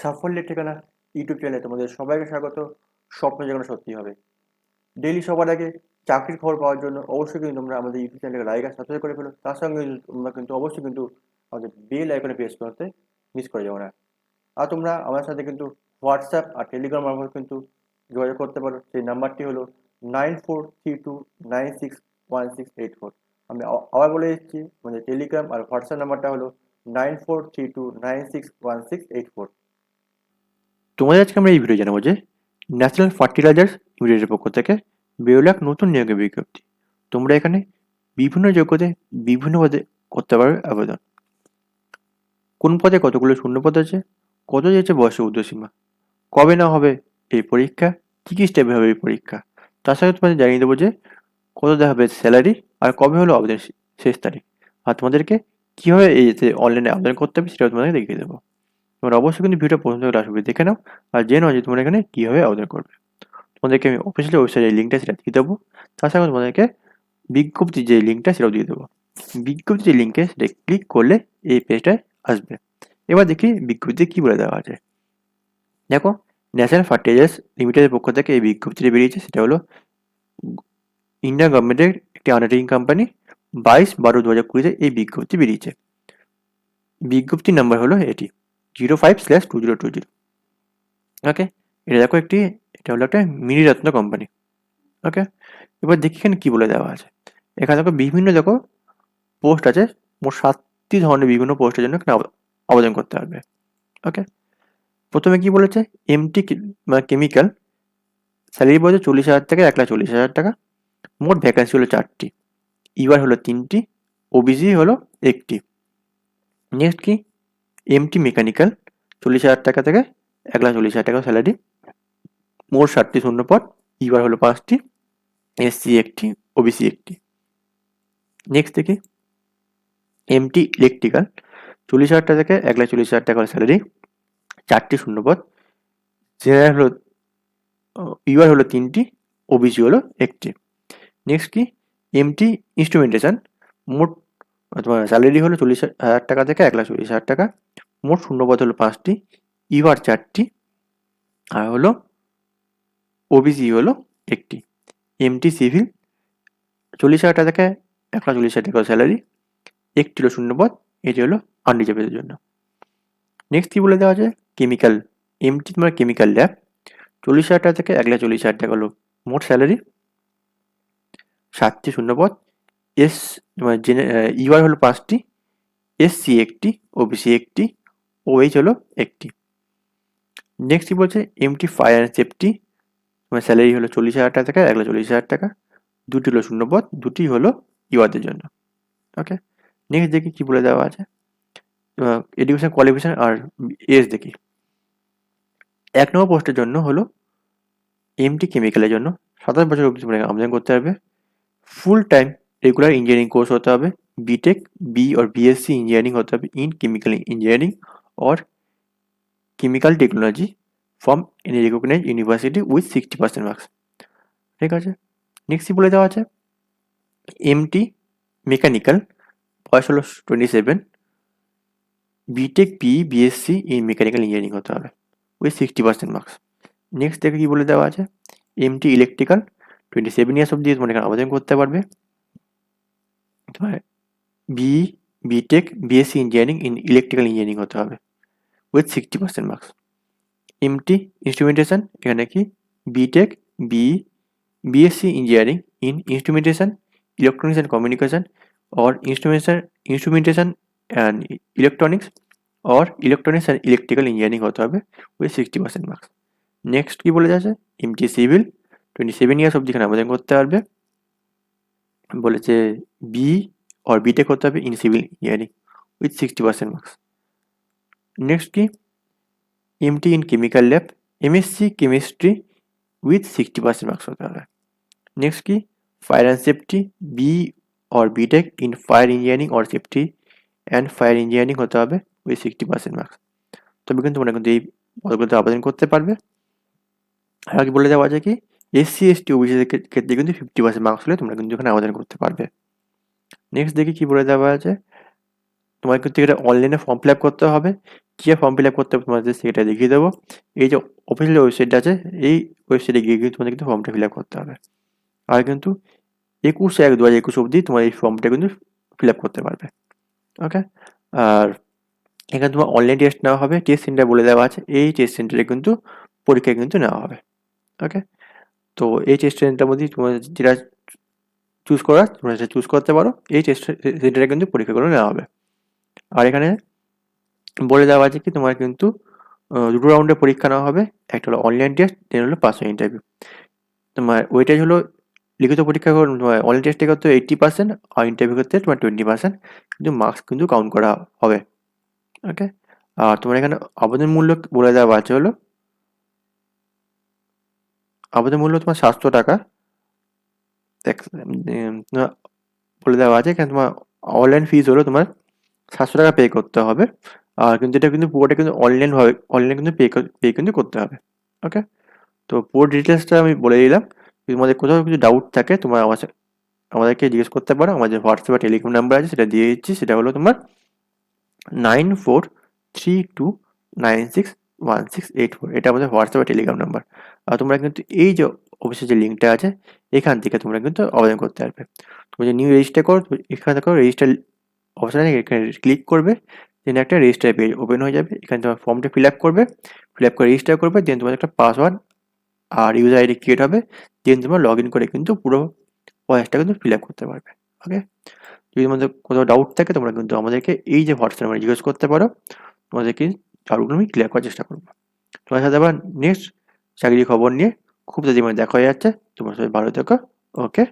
সাফল্যের ঠিকানা ইউটিউব চ্যানেলে তোমাদের সবাইকে স্বাগত। স্বপ্ন যেন সত্যি হবে। ডেইলি সবার আগে চাকরির খবর পাওয়ার জন্য অবশ্যই কিন্তু তোমরা আমাদের ইউটিউব চ্যানেলকে লাইক আর সাবস্ক্রাইব করে ফেলো। তার সঙ্গে কিন্তু তোমরা কিন্তু অবশ্যই কিন্তু আমাদের বেল আইকনে প্রেস করতে মিস করে যাবো না। আর তোমরা আমার সাথে কিন্তু হোয়াটসঅ্যাপ আর টেলিগ্রাম মারফত কিন্তু যোগাযোগ করতে পারো। সেই নাম্বারটি হলো 9432961684। আমি আবার বলে দিচ্ছি, আমাদের টেলিগ্রাম আর হোয়াটসঅ্যাপ নাম্বারটা হলো 9432961684। তোমাদের আজকে আমরা এই ভিডিও জানাবো যে ন্যাশনাল ফার্টিলাইজার্স লিমিটেডের পক্ষ থেকে বেরোলো এক নতুন নিয়োগের বিজ্ঞপ্তি। তোমরা এখানে বিভিন্ন যোগ্যতায় বিভিন্ন পদে করতে পারবে আবেদন। কোন পদে কতগুলো শূন্যপদ আছে, কত দিয়েছে বয়সের ঊর্ধ্বসীমা, কবে না হবে এই পরীক্ষা, কী কী স্টেপে হবে এই পরীক্ষা, তার সাথে তোমাদের জানিয়ে দেবো যে কত দেওয়া হবে স্যালারি আর কবে হলো আবেদন শেষ তারিখ, আর তোমাদেরকে কীভাবে এই যে অনলাইনে আবেদন করতে হবে সেটাও তোমাদেরকে দেখিয়ে দেবো। তোমরা অবশ্যই কিন্তু ভিডিও প্রথম থেকে লাস্ট অবধি দেখে নাও আর জেনে নাও যে তোমরা এখানে কীভাবে আবেদন করবে। তোমাদেরকে আমি অফিসিয়াল ওয়েবসাইটের লিঙ্কটা সেটা দিয়ে দেবো। তার সঙ্গে তোমাদেরকে বিজ্ঞপ্তির যে লিঙ্কটা সেটাও দিয়ে দেবো। বিজ্ঞপ্তির যে লিঙ্কে সেটা ক্লিক করলে এই পেজটায় আসবে। এবার দেখি বিজ্ঞপ্তিতে কী বলে দেওয়া আছে। দেখো, ন্যাশনাল ফার্টিলাইজার্স লিমিটেডের পক্ষ থেকে এই বিজ্ঞপ্তিটা বেরিয়েছে। সেটা হলো ইন্ডিয়ান গভর্নমেন্টের একটি আন্ডারটেকিং কোম্পানি। 22/12/2020 এই বিজ্ঞপ্তি বেরিয়েছে। বিজ্ঞপ্তির নাম্বার হলো এটি 05/2020। ওকে, এটা দেখো এটা হলো একটা মিনি রত্ন কোম্পানি। ওকে, এবার দেখি এখানে কী বলে দেওয়া আছে। এখানে দেখো বিভিন্ন পোস্ট আছে। মোট 7টি ধরনের বিভিন্ন পোস্টের জন্য এখানে আবেদন করতে হবে। ওকে, প্রথমে কি বলেছে, এমটি মানে কেমিক্যাল, স্যালারি বলছে 40,000 থেকে 1,40,000 টাকা। মোট ভ্যাকান্সি হলো 4টি, ইউআর হলো 3টি, ওবিসি হলো 1টি। নেক্সট কি, এমটি মেকানিক্যাল, 40,000 টাকা থেকে 1,40,000 টাকা স্যালারি। মোট 60টি শূন্যপদ, ইউআর হলো 5টি, এসসি 1টি, ওবিসি 1টি। নেক্সট দেখি এমটি ইলেকট্রিক্যাল, 40,000 টাকা থেকে 1,40,000 টাকা স্যালারি, 4টি শূন্যপদ, জেনারেল হলো ইউআর হলো 3টি, ওবিসি হলো 1টি। নেক্সট কি, এমটি ইনস্ট্রুমেন্টেশন, মোট তোমার স্যালারি হলো 40,000 টাকা থেকে 1,40,000 টাকা। মোট শূন্যপদ হলো 5টি, ইউআর 4টি, আর হলো ওবিসি হলো 1টি। এমটি সিভিল, 40,000 টাকা থেকে 1,40,000 টাকা স্যালারি, 1টি হলো শূন্যপদ, এটি হলো আনরিজার্ভের জন্য। নেক্সট কি বলে দেওয়া আছে, কেমিক্যাল, এমটি তোমার কেমিক্যাল ল্যাব, 40,000 টাকা থেকে 1,40,000 টাকা হলো মোট স্যালারি, 7টি শূন্যপদ, এস তোমার ইউআর হলো 5টি, এসসি 1টি, ওবিসি 1টি, ওএইচ হলো 1টি। নেক্সট কি বলছে, এমটি ফায়ার অ্যান্ড সেফটি, তোমার স্যালারি হলো 40,000 টাকা থেকে 1,40,000 টাকা, 2টি হলো শূন্যপদ, 2টি হলো ইউআরদের জন্য। ওকে, নেক্সট দেখি কি বলে দেওয়া আছে, এডুকেশন কোয়ালিফিকেশন আর এজ দেখি। 1 নম্বর পোস্টের জন্য হলো এমটি কেমিক্যালের জন্য 27 বছর অবধি তোমরা আবেদন করতে হবে। Full time regular engineering course হতে হবে, বিটেক, বি और बीएससी इंजीनियरिंग होता है इन केमिकल इंजीनियरिंग और chemical technology from any recognised university with 60% marks. ঠিক আছে, নেক্সট বলে দেওয়া আছে এমটি মেকানিক্যাল, বয়স হলো 27, BTech, B, BSc in mechanical engineering হতে হবে উইথ 60% মার্কস। নেক্সট দেখে কি বলে দেওয়া আছে, এমটি ইলেকট্রিক্যাল, 27 ইয়ার্স অবধি তোমরা এখানে আবেদন করতে পারবে। তোমার B, BTech, BSc engineering in electrical engineering হতে হবে উইথ 60% মার্কস। এমটি ইনস্ট্রুমেন্টেশন, এখানে কি BTech, B, BSc engineering in instrumentation, electronics and communication और इंस्ट्रूमेंटेशन एंड इलेक्ट्रॉनिक्स और इलेक्ट्रॉनिक्स एंड इलेक्ट्रिकल इंजीनियरिंग होते হবে উইথ 60% মার্কস। নেক্সট কি বলে যাচ্ছে, এমটি সিভিল, 27 ইয়ার্স অবধি এখানে আবেদন করতে পারবে। বলেছে বি और बीटेक होता है in civil engineering with 60% marks. Next की MT in chemical lab, MSc chemistry with 60% marks होता है। नेक्स्ट की फायर एंड सेफ्टी, बी और बीटेक इन फायर इंजीनियरिंग और सेफ्टी एंड फायर इंजीनियरिंग होता है উইথ 60% মার্কস। তবে কিন্তু তোমরা কিন্তু এই পদগুলোতে আবেদন করতে পারবে। আর কি বলে দেওয়া আছে কি, এসসি এসটি ওবিসি ক্ষেত্রে কিন্তু 50% মার্কস হলে তোমরা কিন্তু এখানে আবেদন করতে পারবে। নেক্সট দেখি কি বলে দেওয়া আছে, তোমার কিন্তু এটা অনলাইনে ফর্ম ফিল আপ করতে হবে। কীভাবে ফর্ম ফিল আপ করতে হবে তোমাদের সেটা দেখিয়ে দেবো। এই যে অফিসিয়াল ওয়েবসাইটটা আছে, এই ওয়েবসাইটে গিয়ে কিন্তু তোমাদের কিন্তু ফর্মটা ফিল আপ করতে হবে। আর কিন্তু 21/1/2021 অবধি তোমার এই ফর্মটা কিন্তু ফিল আপ করতে পারবে। ওকে, আর এখানে তোমার অনলাইন টেস্ট নেওয়া হবে, টেস্ট সেন্টার বলে দেওয়া আছে, এই টেস্ট সেন্টারে কিন্তু পরীক্ষা কিন্তু নেওয়া হবে। ওকে, তো এই টেস্ট সেন্টারের মধ্যে তোমার যেটা চুজ করার তোমরা সেটা চুজ করতে পারো, এই টেস্ট সেন্টারে কিন্তু পরীক্ষাগুলো নেওয়া হবে। আর এখানে বলে দেওয়া আছে কি তোমার কিন্তু দুটো রাউন্ডে পরীক্ষা নেওয়া হবে, একটা হলো অনলাইন টেস্ট, দেন হলো পার্সোনাল ইন্টারভিউ। তোমার ওইটাই হলো লিখিত পরীক্ষা তোমার অনলাইন টেস্টে করতে 80% আর ইন্টারভিউ করতে তোমার 20%, কিন্তু মার্কস কিন্তু কাউন্ট করা হবে। ওকে, আর তোমার এখানে আবেদন মূল্য বলে দেওয়া আছে হলো, আবেদন মূল্য তোমার 700 টাকা বলে দেওয়া আছে। এখানে তোমার অনলাইন ফিজ হলো তোমার 700 টাকা পে করতে হবে। আর কিন্তু এটা কিন্তু পুরোটা কিন্তু অনলাইন কিন্তু পে কিন্তু করতে হবে। ওকে, তো পুরো ডিটেলসটা আমি বলে দিলাম। যদি তোমাদের কোথাও কিছু ডাউট থাকে তোমার আমাদেরকে জিজ্ঞেস করতে পারো। আমাদের হোয়াটসঅ্যাপ বা টেলিগ্রাম নাম্বার আছে, সেটা দিয়ে দিচ্ছি। সেটা হলো তোমার 9432961684। এটা আমাদের হোয়াটসঅ্যাপ বা টেলিগ্রাম নাম্বার। আর তোমরা কিন্তু এই যে অফিসের যে লিঙ্কটা আছে, এখান থেকে তোমরা কিন্তু আবেদন করতে পারবে। তুমি যে নিউ রেজিস্টার করো, এখানে দেখো রেজিস্টার অপশন আছে, এখানে ক্লিক করবে, দেন একটা রেজিস্টার পেজ ওপেন হয়ে যাবে। এখানে তোমার ফর্মটা ফিল আপ করবে, ফিল আপ করে রেজিস্টার করবে, দেন তোমার একটা পাসওয়ার্ড আর ইউজার আইডি ক্রিয়েট হবে, দেন তোমরা লগ ইন করে কিন্তু পুরো প্রসেসটা কিন্তু ফিল আপ করতে পারবে। ওকে, যদি তোমাদের কোথাও ডাউট থাকে তোমরা কিন্তু আমাদেরকে এই যে হোয়াটসঅ্যাপ নাম্বারে জিজ্ঞেস করতে পারো, তোমাদেরকে ডাউটগুলো আমি ক্লিয়ার করার চেষ্টা করবো। তোমার সাথে আবার নেক্সট চাকরির খবর নিয়ে খুব তাড়াতাড়ি দেখা হয়ে যাচ্ছে। তোমরা সবাই ভালো থেকো। ওকে।